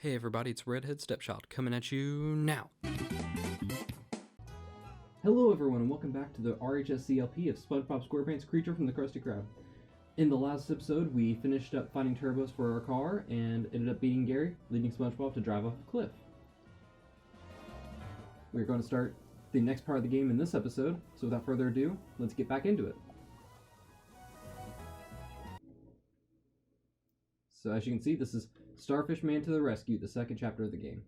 Hey everybody, it's Redhead Stepshot coming at you now. Hello everyone and welcome back to the RHSCLP of SpongeBob SquarePants Creature from the Krusty Krab. In the last episode, we finished up finding turbos for our car and ended up beating Gary, leaving SpongeBob to drive off a cliff. We're going to start the next part of the game in this episode, so without further ado, let's get back into it. So as you can see, this is Starfishman to the Rescue, the second chapter of the game.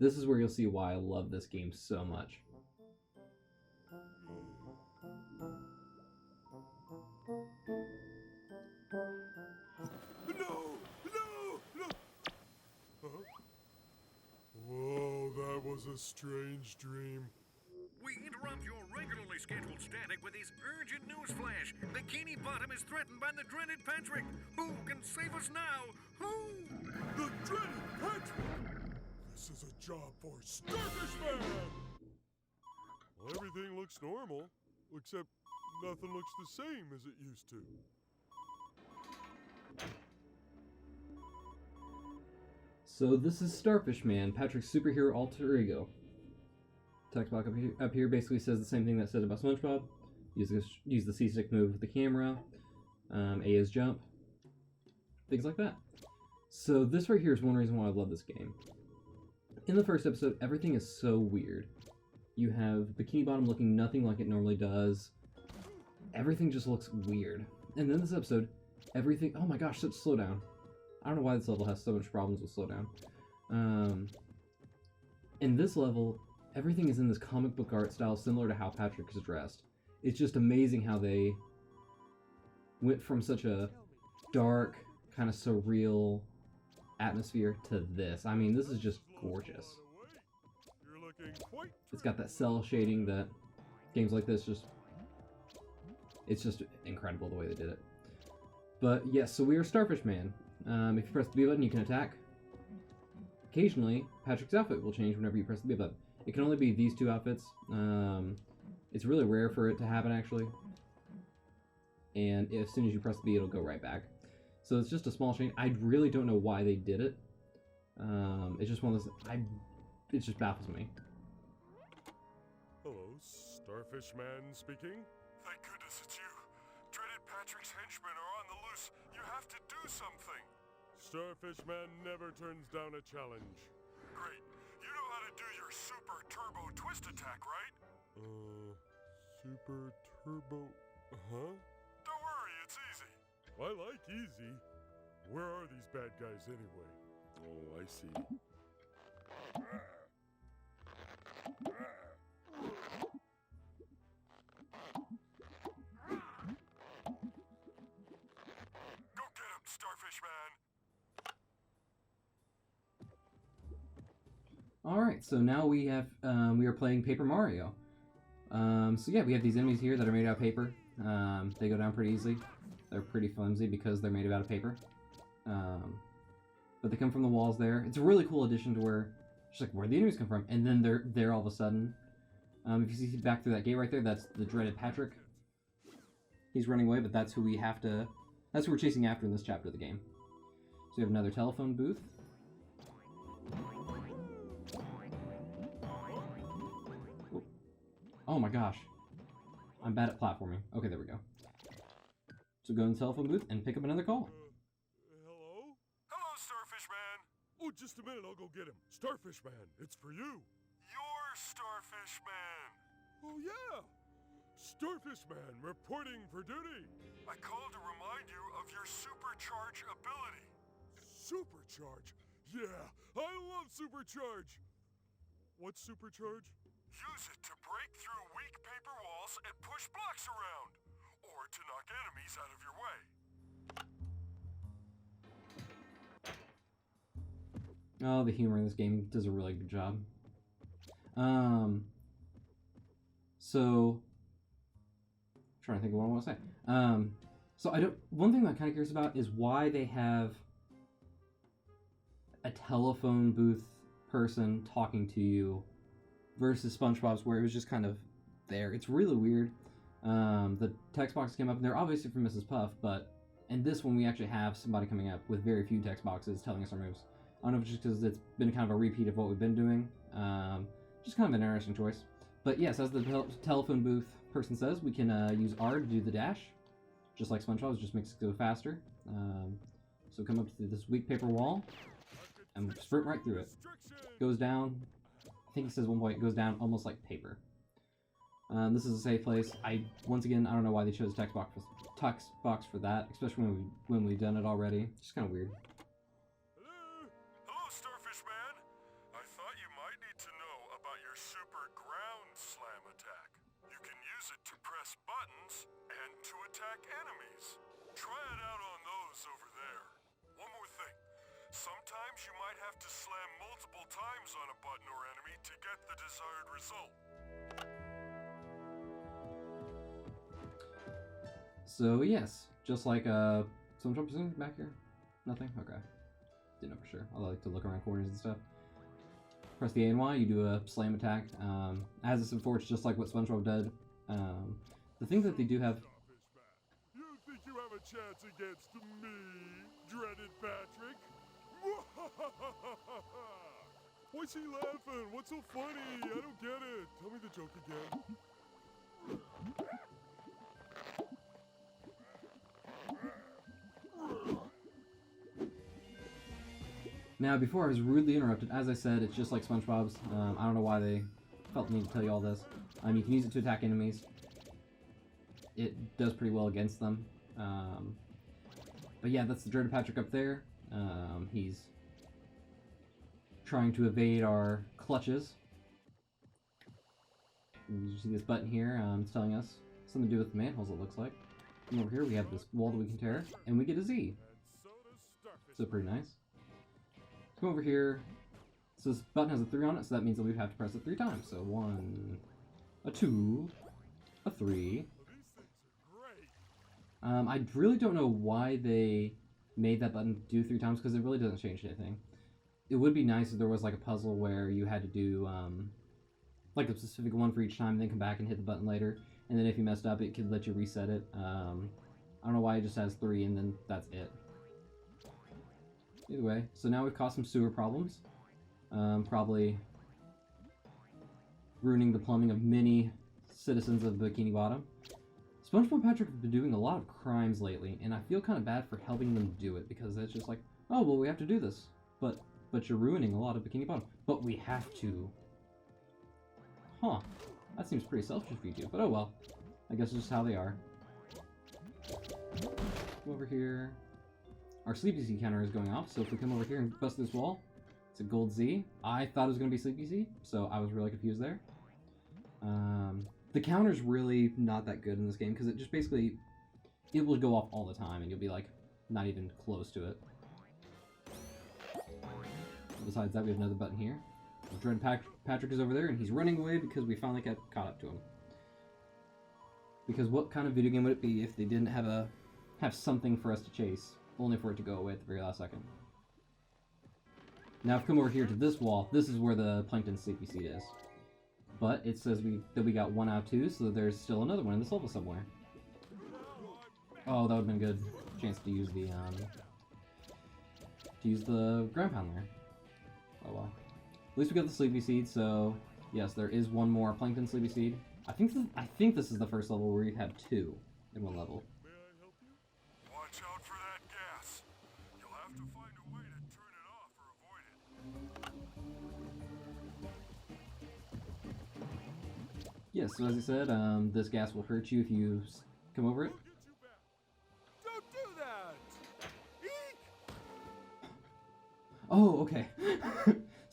This is where you'll see why I love this game so much. No! Huh? Whoa, that was a strange dream. We interrupt your regularly scheduled static with this urgent news flash. Bikini Bottom is threatened by the dreaded Patrick. Who can save us now? Who? The dreaded Patrick! This is a job for Starfishman! Well, everything looks normal, except nothing looks the same as it used to. So this is Starfishman, Patrick's superhero alter ego. Text box up here basically says the same thing that said about SpongeBob. Use the C-stick move with the camera. A is jump. Things like that. So this right here is one reason why I love this game. In the first episode, everything is so weird. You have Bikini Bottom looking nothing like it normally does. Everything just looks weird. And then this episode, everything... Oh my gosh, such slowdown. I don't know why this level has so much problems with slowdown. In this level, everything is in this comic book art style similar to how Patrick is dressed. It's just amazing how they went from such a dark, kind of surreal atmosphere to this. I mean, this is just gorgeous. It's got that cell shading that games like this just... It's just incredible the way they did it. But yes, so we are Starfishman. If you press the B button, you can attack. Occasionally, Patrick's outfit will change whenever you press the B button. It can only be these two outfits. It's really rare for it to happen, actually. And as soon as you press the B, it'll go right back. So it's just a small change. I really don't know why they did it. It's just one of those... It just baffles me. Hello, Starfishman speaking. Thank goodness it's you. Dreaded Patrick's henchmen are on the loose. You have to do something. Starfishman never turns down a challenge. Great. You know how to do your super turbo twist attack, right? Super turbo... Huh? Don't worry, it's easy. I like easy. Where are these bad guys anyway? Oh, I see. Go get him, Starfishman! Alright, so now we have, we are playing Paper Mario. So yeah, we have these enemies here that are made out of paper. They go down pretty easily. They're pretty flimsy because they're made out of paper. But they come from the walls there. It's a really cool addition to where, just like, where the enemies come from, and then they're there all of a sudden. If you see back through that gate right there, that's the dreaded Patrick. He's running away, but that's who we have to, that's who we're chasing after in this chapter of the game. So we have another telephone booth. Oh my gosh. I'm bad at platforming. Okay, there we go. So go in the telephone booth and pick up another call. Hello? Hello, Starfishman! Oh, just a minute, I'll go get him. Starfishman, it's for you. You're Starfishman! Oh, yeah! Starfishman, reporting for duty. I called to remind you of your supercharge ability. Supercharge? Yeah, I love supercharge! What's supercharge? Use it to break through weak paper walls and push blocks around, or to knock enemies out of your way. Oh, the humor in this game does a really good job. So, I'm trying to think of what I want to say. So one thing that I'm kind of curious about is why they have a telephone booth person talking to you versus SpongeBob's where it was just kind of there. It's really weird. The text boxes came up, and they're obviously from Mrs. Puff, but in this one we actually have somebody coming up with very few text boxes telling us our moves. I don't know if it's just because it's been kind of a repeat of what we've been doing. Just kind of an interesting choice. But yes, as the telephone booth person says, we can use R to do the dash, just like SpongeBob. It just makes it go faster. So come up to this weak paper wall and sprint right through it. Goes down. I think he says one point, it goes down almost like paper. This is a safe place. Once again, I don't know why they chose a text box for that, especially when we've done it already. It's just kind of weird. Hello, Starfishman. I thought you might need to know about your super ground slam attack. You can use it to press buttons and to attack enemies. Try it out on those over there. One more thing. Sometimes you might have to slam multiple times on a button or enemy to get the desired result. So yes, just like someone jumping back here? Nothing? Okay. Didn't know for sure. I like to look around corners and stuff. Press the A and Y, you do a slam attack. As it's enforced, just like what SpongeBob did. The thing that they do have... Starfishman, you think you have a chance against me, dreaded Patrick? Why's he laughing? What's so funny? I don't get it. Tell me the joke again. Now, before I was rudely interrupted, as I said, it's just like SpongeBob's. I don't know why they felt the need to tell you all this. You can use it to attack enemies. It does pretty well against them. But yeah, that's the dreaded Patrick up there. He's trying to evade our clutches. You see this button here? It's telling us something to do with the manholes, it looks like. And over here we have this wall that we can tear, and we get a Z. So pretty nice. Come over here. So this button has a 3 on it, so that means that we have to press it 3 times. So 1, a 2, a 3. I really don't know why they made that button do 3 times, because it really doesn't change anything. It would be nice if there was like a puzzle where you had to do like a specific one for each time, and then come back and hit the button later. And then if you messed up, it could let you reset it. I don't know why it just has 3, and then that's it. Either way, so now we've caused some sewer problems. Probably ruining the plumbing of many citizens of Bikini Bottom. SpongeBob and Patrick have been doing a lot of crimes lately, and I feel kind of bad for helping them do it, because it's just like, oh, well, we have to do this. But you're ruining a lot of Bikini Bottom. But we have to. Huh. That seems pretty selfish of you two, but oh well. I guess it's just how they are. Come over here. Our Sleepy Z counter is going off, so if we come over here and bust this wall, it's a gold Z. I thought it was going to be Sleepy Z, so I was really confused there. The counter's really not that good in this game, because it just basically, it will go off all the time, and you'll be like, not even close to it. Besides that, we have another button here. Dread Patrick is over there, and he's running away because we finally got caught up to him. Because what kind of video game would it be if they didn't have something for us to chase, only for it to go away at the very last second? Now, if we come over here to this wall, this is where the Plankton Sleepy Seed is. But it says that we got 1 out of 2, so there's still another one in this level somewhere. Oh, that would have been a good chance to use the ground pound there. Oh well. At least we got the Sleepy Seed, so yes, there is one more Plankton Sleepy Seed. I think this is the first level where we have 2 in one level. May I help you? Watch out for that gas. You'll have to find a way to turn it off or avoid it. Yes, so as I said, this gas will hurt you if you come over it. We'll get you back. Don't do that. Eek! Oh, okay.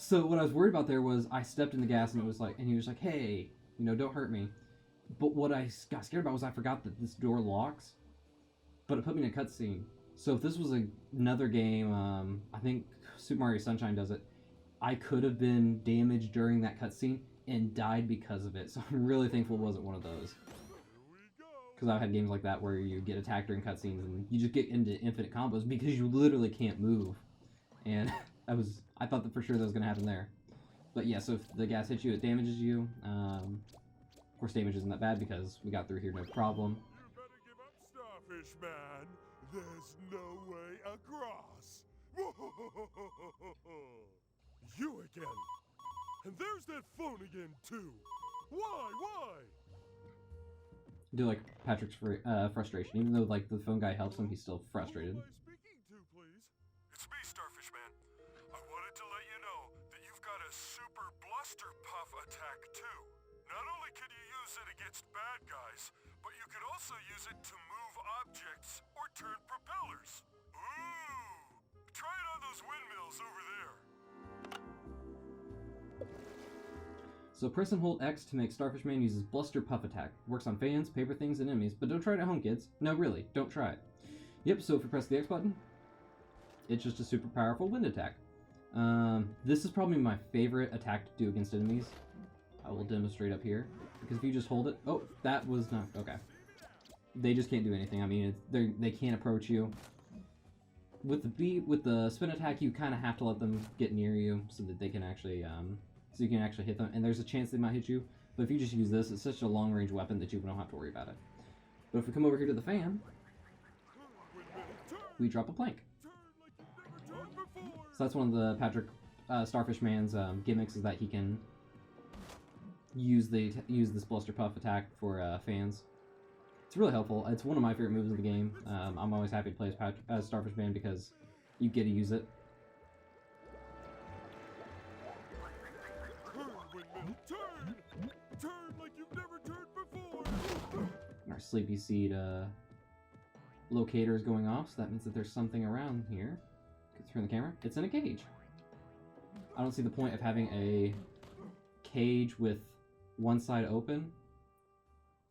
So what I was worried about there was I stepped in the gas and it was like, and he was like, hey, you know, don't hurt me. But what I got scared about was I forgot that this door locks, but it put me in a cutscene. So if this was another game, I think Super Mario Sunshine does it, I could have been damaged during that cutscene and died because of it. So I'm really thankful it wasn't one of those. Because I've had games like that where you get attacked during cutscenes and you just get into infinite combos because you literally can't move. And I thought that for sure that was going to happen there. But yeah, so if the gas hits you, it damages you. Of course, damage isn't that bad because we got through here no problem. You better give up, Starfishman. There's no way across. You again. And there's that phone again, too. Why? Do like Patrick's frustration, even though like the phone guy helps him, he's still frustrated. Who am I speaking to, please? It's me, Starfishman. I wanted to let you know that you've got a super bluster puff attack, too. Not only can you use it against bad guys, but you could also use it to move objects or turn propellers. Ooh! Try it on those windmills over there. So press and hold X to make Starfishman uses Bluster Puff Attack. Works on fans, paper things, and enemies, but don't try it at home, kids. No, really, don't try it. Yep, so if you press the X button, it's just a super powerful wind attack. This is probably my favorite attack to do against enemies. I will demonstrate up here, because if you just hold it... Oh, that was not... Okay. They just can't do anything. I mean, they can't approach you. With the spin attack, you kind of have to let them get near you so that they can actually... so you can actually hit them, and there's a chance they might hit you. But if you just use this, it's such a long-range weapon that you don't have to worry about it. But if we come over here to the fan, we drop a plank. So that's one of the Patrick Starfishman's gimmicks, is that he can use this Bluster Puff attack for fans. It's really helpful. It's one of my favorite moves in the game. I'm always happy to play as Starfishman because you get to use it. Turn like you've never turned before. Our sleepy seed locator is going off, so that means that there's something around here. Turn the camera. It's in a cage. I don't see the point of having a cage with one side open,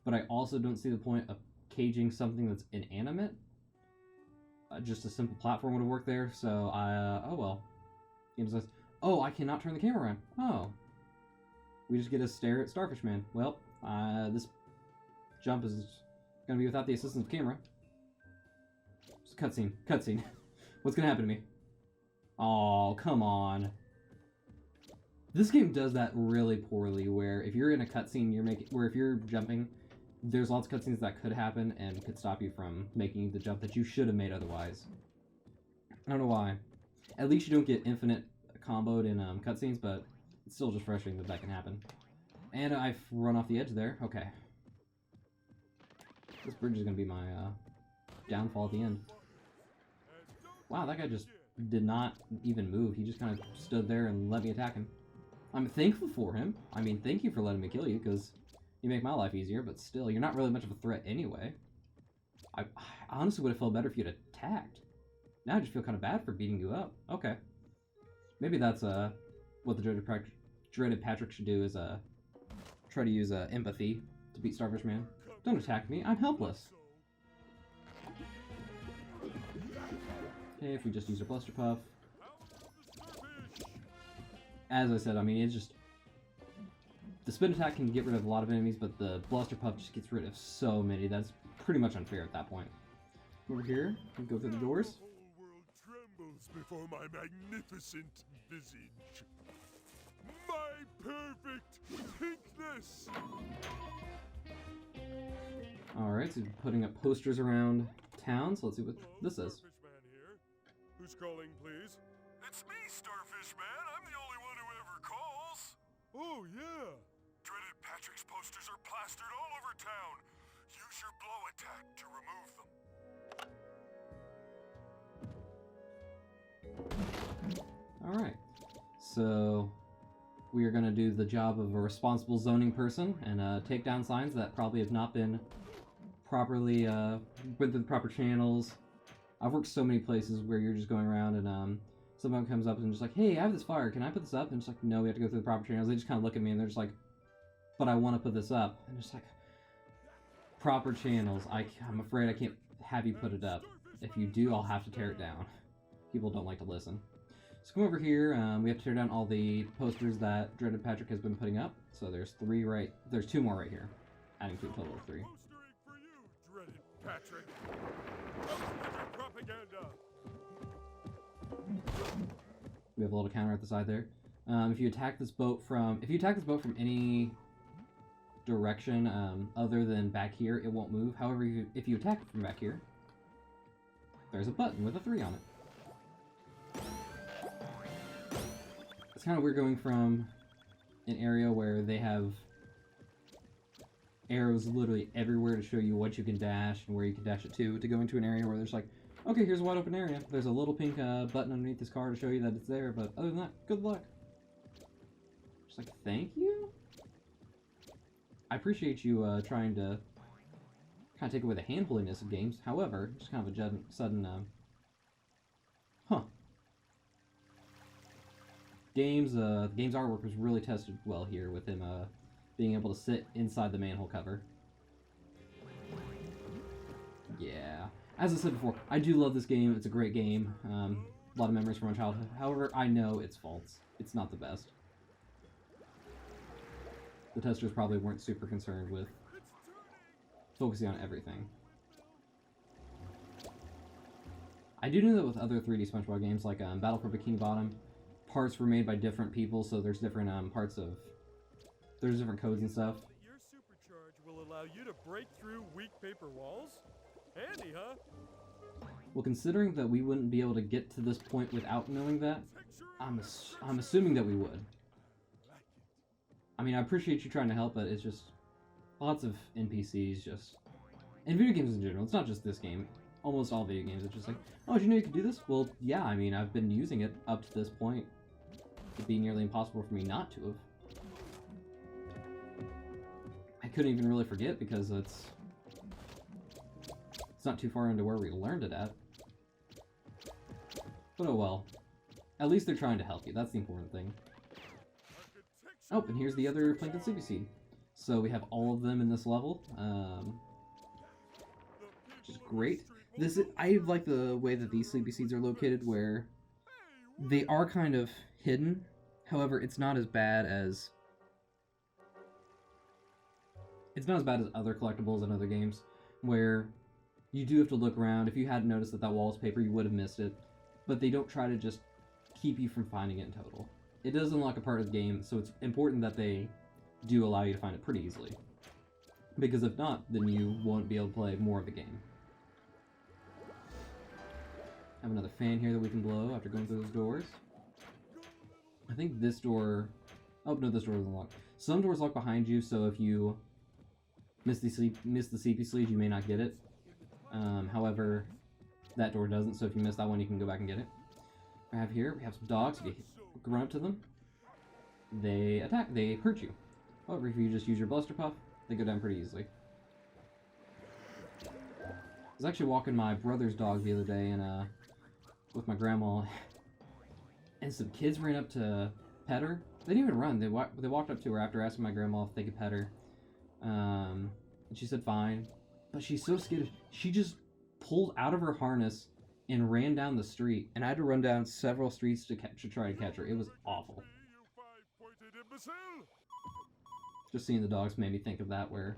but I also don't see the point of caging something that's inanimate. Just a simple platform would have worked there, so oh well. Game says, oh, I cannot turn the camera around. Oh. We just get to stare at Starfishman. Well, this jump is gonna be without the assistance of camera. Just cutscene. What's gonna happen to me? Oh, come on. This game does that really poorly, where if you're in a cutscene, if you're jumping, there's lots of cutscenes that could happen and could stop you from making the jump that you should have made otherwise. I don't know why. At least you don't get infinite comboed in cutscenes, but it's still just frustrating that can happen. And I've run off the edge there. Okay. This bridge is going to be my downfall at the end. Wow, that guy just did not even move. He just kind of stood there and let me attack him. I'm thankful for him. I mean, thank you for letting me kill you, because you make my life easier, but still, you're not really much of a threat anyway. I honestly would have felt better if you'd attacked. Now I just feel kind of bad for beating you up. Okay. Maybe that's what the dreaded Patrick should do, is try to use empathy to beat Starfishman. Don't attack me, I'm helpless. Okay, if we just use our Bluster Puff. As I said, I mean, it's just... The spin attack can get rid of a lot of enemies, but the Bluster Puff just gets rid of so many. That's pretty much unfair at that point. Over here, we go through the doors. The whole world trembles before my magnificent visage. My perfect pinkness! Alright, so putting up posters around town, so let's see what this is. Starfishman here. Who's calling, please? It's me, Starfishman. I'm the only one who ever calls. Oh, yeah. Dreaded Patrick's posters are plastered all over town. Use your blow attack to remove them. Alright, so we are going to do the job of a responsible zoning person and take down signs that probably have not been properly went through the proper channels. I've worked so many places where you're just going around and someone comes up and just like, hey, I have this flyer, can I put this up? And it's like, no, we have to go through the proper channels. They just kind of look at me and they're just like, but I want to put this up. And just like, proper channels, I'm afraid I can't have you put it up. If you do, I'll have to tear it down. People don't like to listen. So come over here, we have to tear down all the posters that Dreaded Patrick has been putting up. So there's two more right here, adding to a total of 3. Postering for you, Dreaded Patrick. Poster propaganda. We have a little counter at the side there. If you attack this boat from any direction other than back here, it won't move. However, if you attack it from back here, there's a button with a 3 on it. kind of weird going from an area where they have arrows literally everywhere to show you what you can dash and where you can dash it to go into an area where there's like, okay, here's a wide open area. There's a little pink button underneath this car to show you that it's there, but other than that, good luck. Just like, thank you? I appreciate you trying to kind of take away the handholdiness of games. However, just kind of a sudden, game's artwork was really tested well here with him being able to sit inside the manhole cover. Yeah. As I said before, I do love this game. It's a great game. A lot of memories from my childhood. However, I know its faults. It's not the best. The testers probably weren't super concerned with focusing on everything. I do know that with other 3D SpongeBob games, like Battle for Bikini Bottom, parts were made by different people, so there's different there's different codes and stuff. Your supercharge will allow you to break through weak paper walls? Handy, huh? Well, considering that we wouldn't be able to get to this point without knowing that, I'm assuming that we would. I mean, I appreciate you trying to help, but it's just lots of NPCs just... And video games in general, it's not just this game. Almost all video games, it's just like, oh, did you know you could do this? Well, yeah, I mean, I've been using it up to this point. It'd be nearly impossible for me not to have. I couldn't even really forget because it's not too far into where we learned it at. But oh well. At least they're trying to help you, that's the important thing. Oh, and here's the other Plankton Sleepy Seed. So we have all of them in this level, which is great. I like the way that these Sleepy Seeds are located, where they are kind of hidden. However, it's not as bad as other collectibles in other games, where you do have to look around. If you hadn't noticed that wall was paper, you would have missed it. But they don't try to just keep you from finding it in total. It does unlock a part of the game, so it's important that they do allow you to find it pretty easily. Because if not, then you won't be able to play more of the game. I have another fan here that we can blow after going through those doors. I think this door... Oh, no, this door isn't locked. Some doors lock behind you, so if you miss the CP sleeve, you may not get it. However, that door doesn't, so if you miss that one, you can go back and get it. We have some dogs. You can run up to them. They attack. They hurt you. However, if you just use your Bluster Puff, they go down pretty easily. I was actually walking my brother's dog the other day, and with my grandma, and some kids ran up to pet her. They didn't even run. They walked up to her after asking my grandma if they could pet her, and she said fine. But she's so skittish. She just pulled out of her harness and ran down the street, and I had to run down several streets to try to catch her. It was awful. Just seeing the dogs made me think of that, where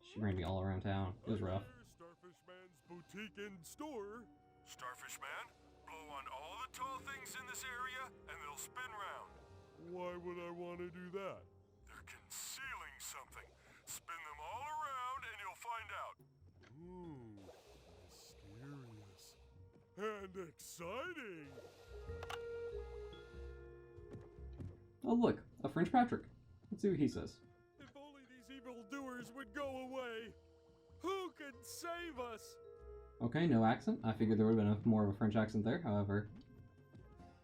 she ran me all around town. It was rough. Starfishman's boutique and store. Starfishman, blow on all the tall things in this area, and they'll spin round. Why would I want to do that? They're concealing something. Spin them all around, and you'll find out. Ooh, mysterious and exciting. Oh look, a French Patrick. Let's see what he says. If only these evildoers would go away. Who could save us? Okay, no accent. I figured there would have been more of a French accent there, however.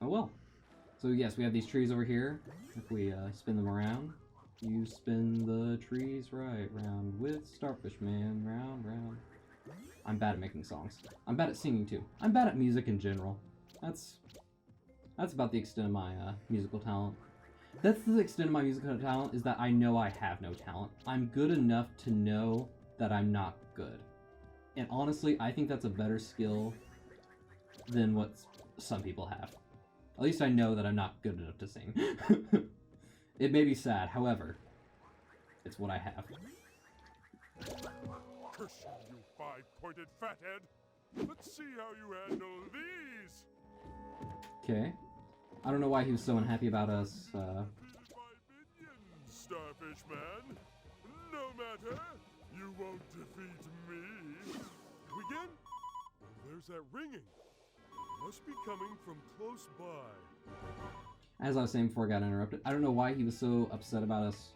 Oh well. So yes, we have these trees over here. If we spin them around, you spin the trees right round with Starfishman, round, round. I'm bad at making songs. I'm bad at singing too. I'm bad at music in general. That's about the extent of my musical talent. That's the extent of my musical talent, is that I know I have no talent. I'm good enough to know that I'm not good. And honestly, I think that's a better skill than what some people have. At least I know that I'm not good enough to sing. It may be sad, however, it's what I have. Curse you, five-pointed fathead! Let's see how you handle these! Okay. I don't know why he was so unhappy about us, Starfishman. No matter, you won't defeat me. Again? Oh, there's that ringing. It must be coming from close by. As I was saying before I got interrupted, I don't know why he was so upset about us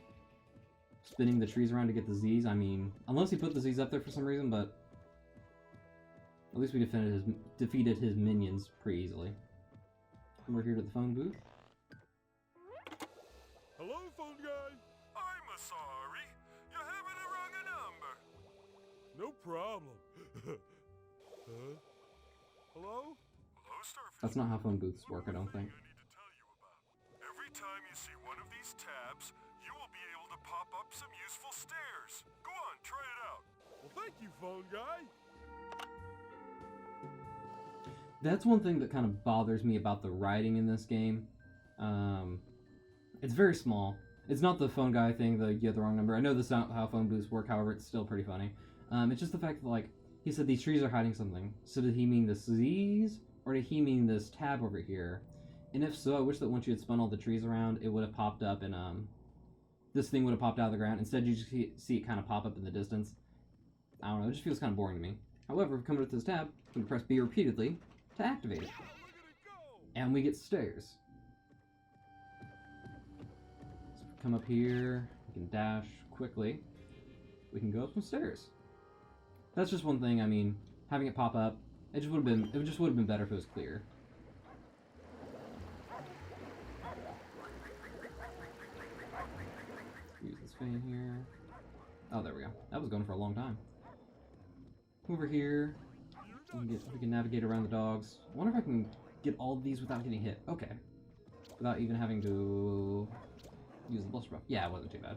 spinning the trees around to get the Z's. I mean, unless he put the Z's up there for some reason, but at least we defeated his minions pretty easily. And we're here to the phone booth. Hello, phone guy. I'm sorry. You haven't a wrong number. No problem. Huh? Hello? Hello, Starfish. That's not how phone booths work, I don't think. I need to tell you about. Every time you see one of these tabs, you will be able to pop up some useful stairs. Go on, try it out. Well, thank you, phone guy. That's one thing that kind of bothers me about the writing in this game. It's very small. It's not the phone guy thing, you have the wrong number. I know that's not how phone booths work, however, it's still pretty funny. It's just the fact that, like, he said these trees are hiding something. So did he mean the Z's, or did he mean this tab over here? And if so, I wish that once you had spun all the trees around, it would have popped up and, this thing would have popped out of the ground. Instead, you just see it kind of pop up in the distance. I don't know, it just feels kind of boring to me. However, if we come to this tab, we can press B repeatedly to activate it. And we get stairs. So if we come up here, we can dash quickly. We can go up some stairs. That's just one thing. I mean, having it pop up, it just would have been better if it was clear. Use this fan here. Oh, there we go. That was going for a long time. Over here, we can navigate around the dogs. I wonder if I can get all of these without getting hit. Okay. Without even having to use the Buster Puff. Yeah, it wasn't too bad.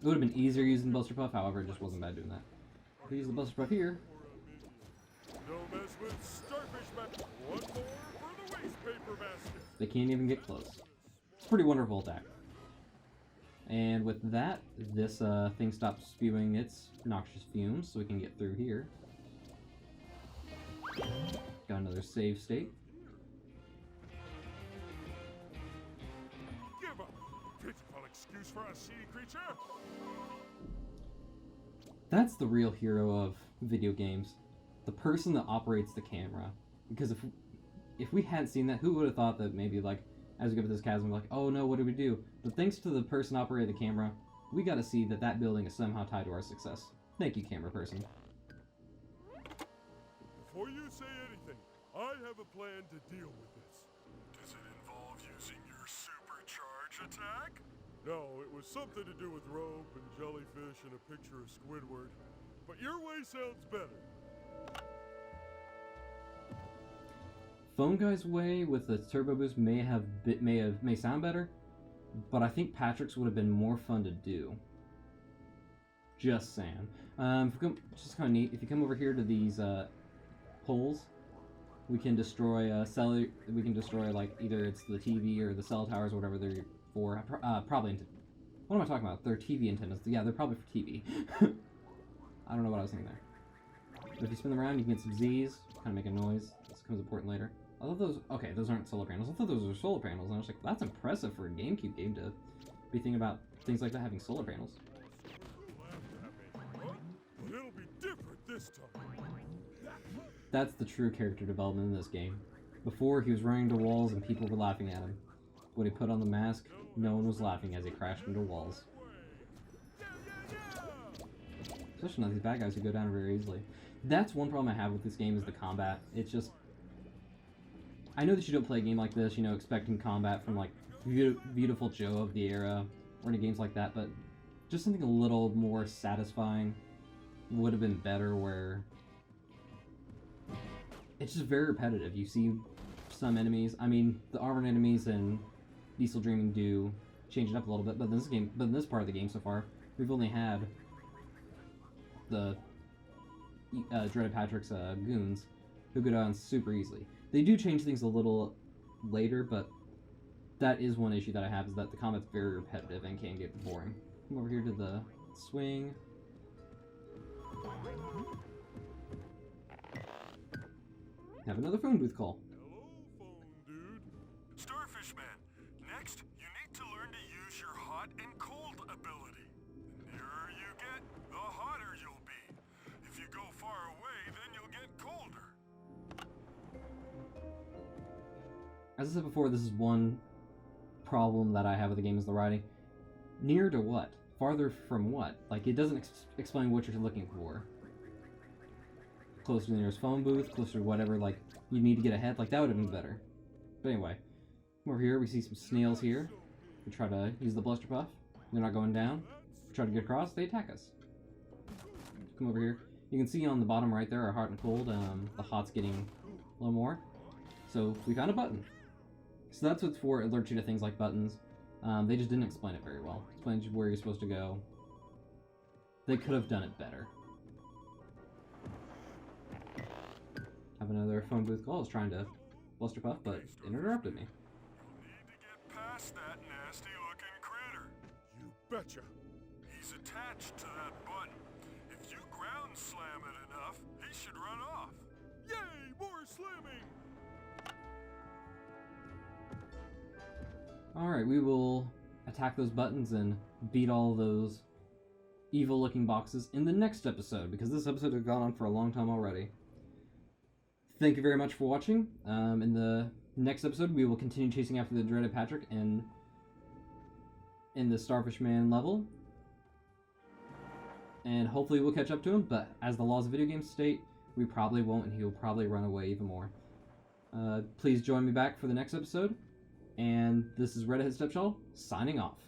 It would have been easier using Buster Puff, however, it just wasn't bad doing that. If we use the Buster Puff here. Don't mess with Starfishman. One more for the waste paper basket. They can't even get close. It's a pretty wonderful attack. And with that, this thing stops spewing its noxious fumes, so we can get through here. Got another save state. Give up. Pitiful excuse for a sea creature. That's the real hero of video games. The person that operates the camera. Because if we hadn't seen that, who would have thought that maybe, like, as we go to this chasm, we're like, oh no, what do we do? But thanks to the person operating the camera, we got to see that that building is somehow tied to our success. Thank you, camera person. Before you say anything, I have a plan to deal with this. Does it involve using your supercharge attack? No, it was something to do with rope and jellyfish and a picture of Squidward. But your way sounds better. Phone Guy's way with the turbo boost may sound better, but I think Patrick's would have been more fun to do. Just saying. Just kind of neat. If you come over here to these poles, we can destroy We can destroy, like, either it's the TV or the cell towers or whatever they're for. Probably. What am I talking about? They're TV antennas. Yeah, they're probably for TV. I don't know what I was thinking there. But if you spin them around, you can get some Z's. Kind of make a noise. This becomes important later. I love those. Okay, those aren't solar panels. I thought those were solar panels, and I was like, that's impressive for a GameCube game to be thinking about things like that having solar panels. But it'll be different this time. That's the true character development in this game. Before, he was running into walls and people were laughing at him. When he put on the mask, no one was laughing as he crashed into walls. Especially not these bad guys who go down very easily. That's one problem I have with this game is the combat. It's just... I know that you don't play a game like this, you know, expecting combat from, like, Beautiful Joe of the era, or any games like that, but just something a little more satisfying would have been better, where it's just very repetitive. You see some enemies, I mean, the armored enemies in Diesel Dreaming do change it up a little bit, but in this part of the game so far, we've only had the Dreaded Patrick's goons, who go down super easily. They do change things a little later, but that is one issue that I have, is that the combat's very repetitive and can get boring. Come over here to the swing. Have another phone booth call. Hello, phone dude. Starfishman, next you need to learn to use your hot and cold ability. The nearer you get, the hotter you'll be. If you go far away, then you'll get colder. As I said before, this is one problem that I have with the game is the writing. Near to what? Farther from what? Like, it doesn't explain what you're looking for. Closer to the nearest phone booth, closer to whatever, like, you need to get ahead. Like, that would have been better. But anyway, over here, we see some snails here. We try to use the bluster puff. They're not going down. We try to get across, they attack us. Come over here. You can see on the bottom right there, our hot and cold. The hot's getting a little more. So, we found a button. So that's what's for, it alerts you to things like buttons. They just didn't explain it very well. Explains where you're supposed to go. They could have done it better. Have another phone booth call. I was trying to bluster puff, but it interrupted me. You'll need to get past that nasty-looking critter. You betcha. He's attached to that button. If you ground slam it enough, he should run off. Yay, more slamming! Alright, we will attack those buttons and beat all those evil-looking boxes in the next episode, because this episode has gone on for a long time already. Thank you very much for watching. In the next episode, we will continue chasing after the dreaded Patrick in the Starfishman level. And hopefully we'll catch up to him, but as the laws of video games state, we probably won't, and he'll probably run away even more. Please join me back for the next episode. And this is Redhead Stepchild, signing off.